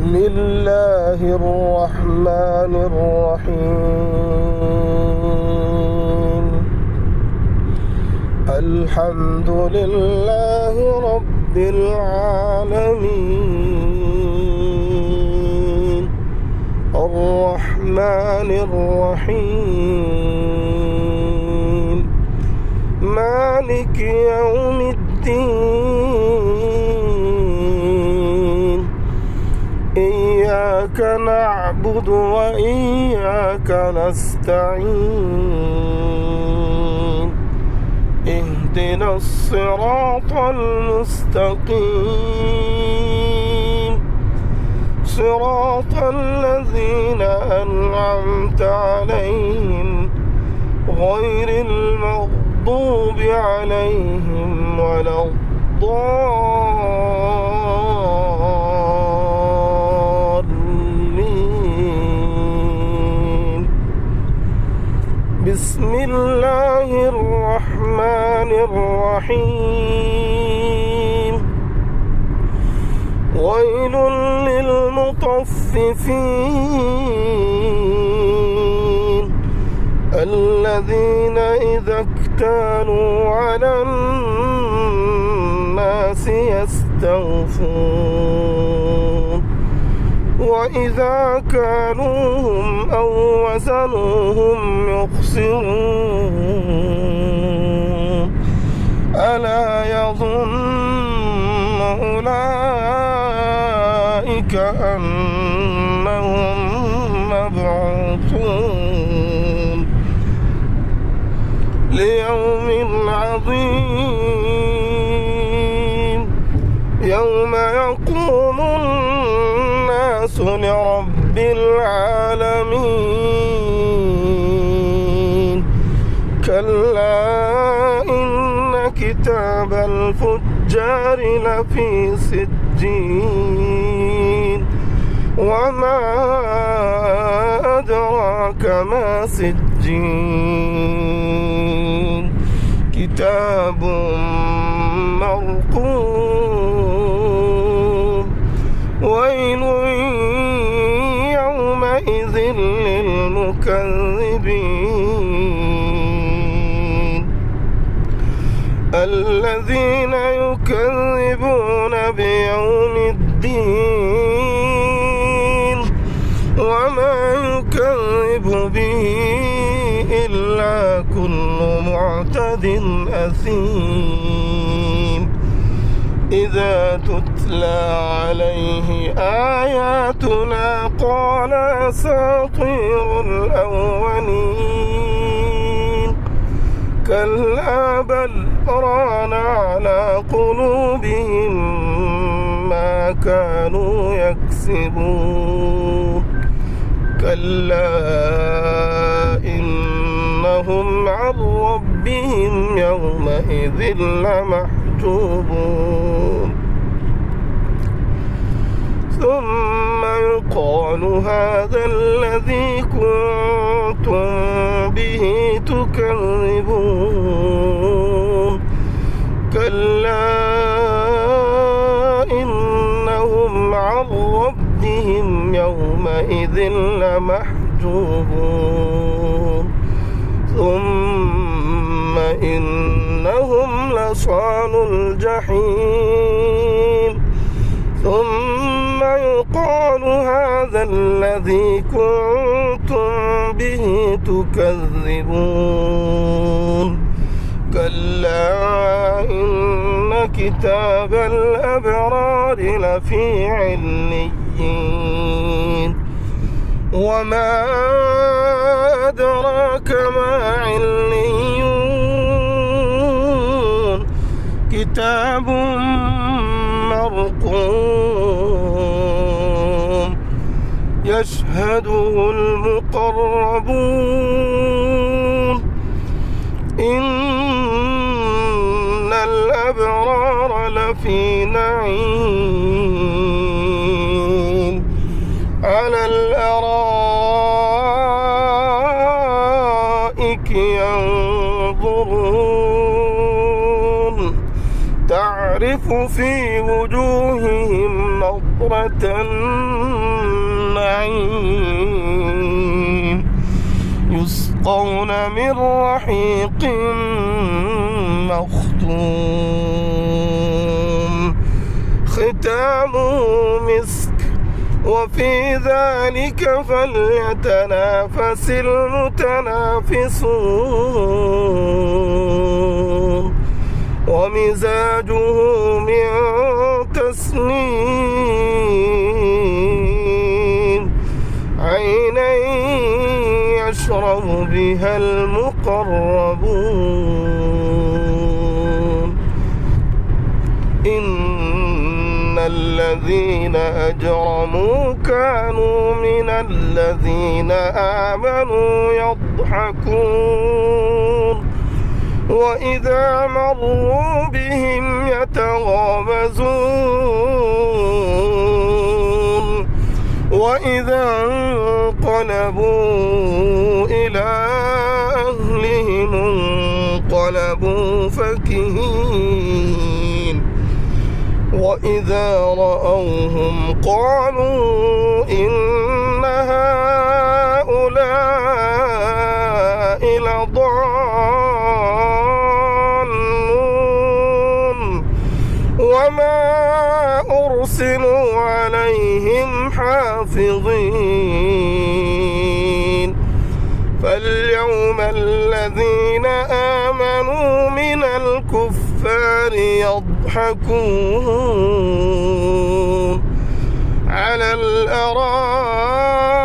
بسم الله الرحمن الرحيم. الحمد لله رب العالمين الرحمن الرحيم مالك يوم الدين. إياك نعبد وإياك نستعين. اهدنا الصراط المستقيم صراط الذين أنعمت عليهم غير المغضوب عليهم ولا الضالين. بسم الله الرحمن الرحيم. ويل للمطففين الذين إذا اكتالوا على الناس يستوفون وإذا كالوهم أو وزنوهم يخسرون. ألا يظن أولئك أنهم مبعوثون ليوم عظيم يوم يقوم الناس لرب العالمين. كلا إن كتاب الفجار لفي سجين. وما أدراك ما سجين. كتاب مرقوم. ويل يومئذ للمكذبين الذين يكذبون بيوم الدين وما يكذب به إلا كل معتد أثيم. إذا تتلى عليه آياتنا قال أساطير الأولين. كلا بل ران على قلوبهم ما كانوا يكسبون. كلا إنهم عن ربهم يومئذ لمحجوبون. ثم يقال هذا الذي كنتم به تكذبون. كلا إنهم عن ربهم يومئذ لمحجوبون. ثم إنهم لصالو الجحيم. ثم يقال هذا الذي كنتم به تكذبون. كلا إن كتاب الأبرار لفي عليين. وما أدراك ما عليون. كتاب مرقوم يشهده المقربون. إن الأبرار لفي نعيم على الأرائك ينظرون تعرف في وجوههم نضرة النعيم يسقون من رحيق مختوم ختامه مسك وفي ذلك فليتنافس المتنافسون ومزاجه من تسنيم عينا يشرب بها المقربون إن الذين أجرموا كانوا من الذين آمنوا يضحكون وإذا مروا بهم يتغامزون وإذا انقلبوا إلى أهلهم انقلبوا فكهين وإذا رأوهم قالوا إن هؤلاء لضالون وما أرسلوا عليهم حافظين فاليوم الذين آمنوا من الكفار يضحكون على الأرائك